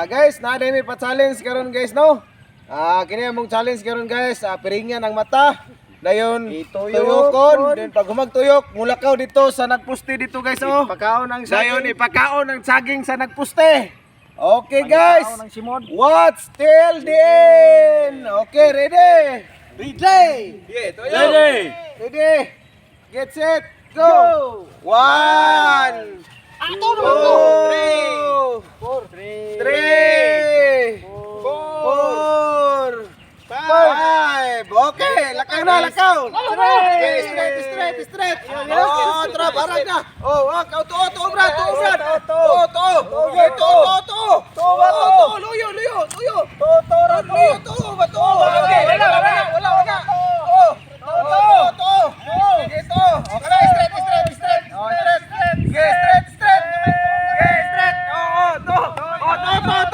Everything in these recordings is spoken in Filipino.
Guys, na may pa-challenge karon guys no. Kini among challenge karon guys, piringan ang mata. Dayon tuyokon, then pag humagtuyok, mulakaw dito sa nagpuste dito guys oh. Ipakaon ang saging. Dayon ipakaon ang saging sa nagpuste. Okay guys. Watch till the end. Okay, ready? Ready. Ready. Ready. Get set. Go. 1 2 3 4 5. Okay, lakaw na, lakaw. Okay, straight. Oh, tra, barang na. Oh, to, brad. Luyo. Okay, wala. Dito. Okay, straight. Oh, straight.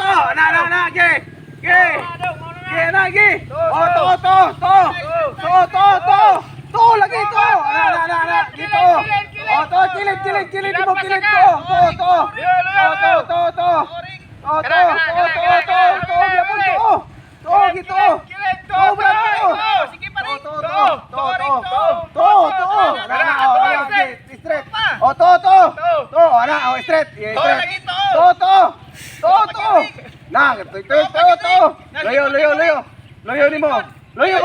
To. Na. Lagi. Oh, to lagi to. Na. Gitu. Oh, to kilid mo kilid to. To. Gitu. To, bro. Sige pa rin. To. Straight. Oh, to. Ana, oh, straight. To. Nah, to. Loyo ni mo. Loyo.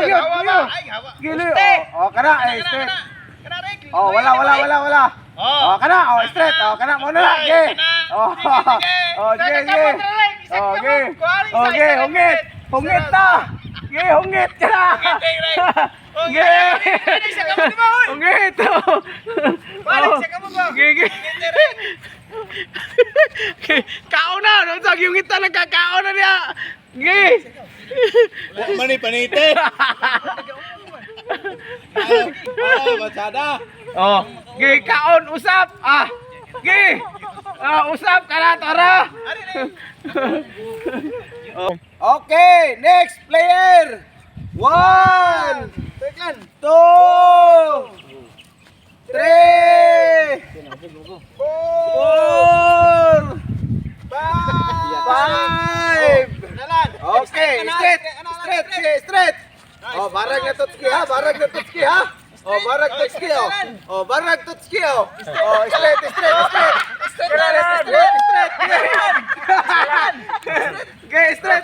Gili. Oh, kana straight. Oh, wala. Oh, kana, straight. Oh, kana mo na lang. Okay. Okay, hungit ta. Hungit ka na. Hungit. Kaon na, nung sa hungit ta nagkakaon na niya. Mani panite. Matsada. Oh, kaon usap. Usap ka na, tara. Okay, next player. 1 2 3 4 5. Okay, straight. Oh, barag na tutski ha. Oh, barag tutski oh. Oh, straight. Okay, straight.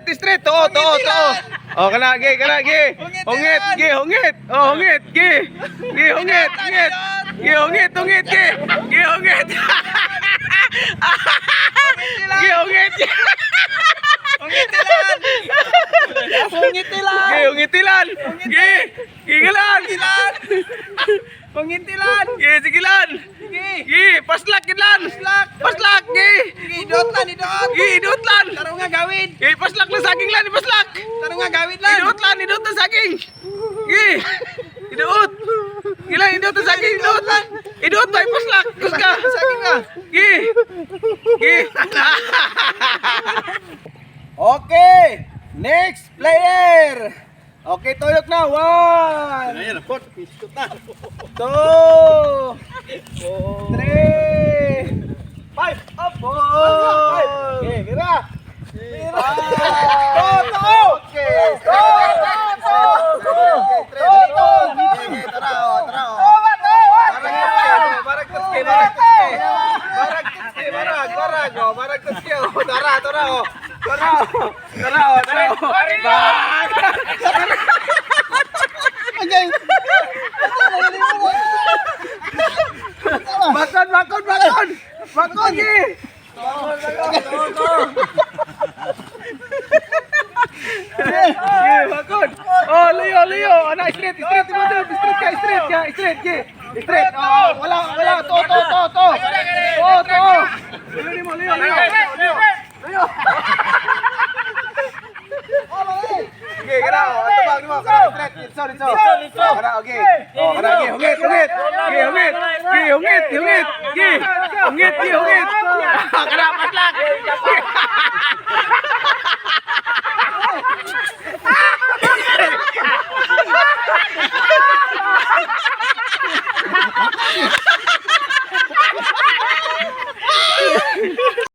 Straight. To. Oh, kana. Hungit. Oh, hungit. Hungitilan. Sigilan. Paslak. Idotlan. Tarong nga gawin. Paslak na saging lan, paslak. Tarong nga gawin lang. Idot na saging. Idot na saging, idot pa paslak. Kuska saging nga. Okay, next player. Okay, tuyok na. 1 Ayan, pot. Piskot na. 2 3 5 up. Okay, mira. Okay. Bakon. Bakon. Oh, Leo. Anak straight ka. Straight. Oh, wala. To. Leo. Okay, kana. Tebak mo. Straight. Sorry. Kana, okay. Oh, kana, hungit. Hungit. Kana paslak.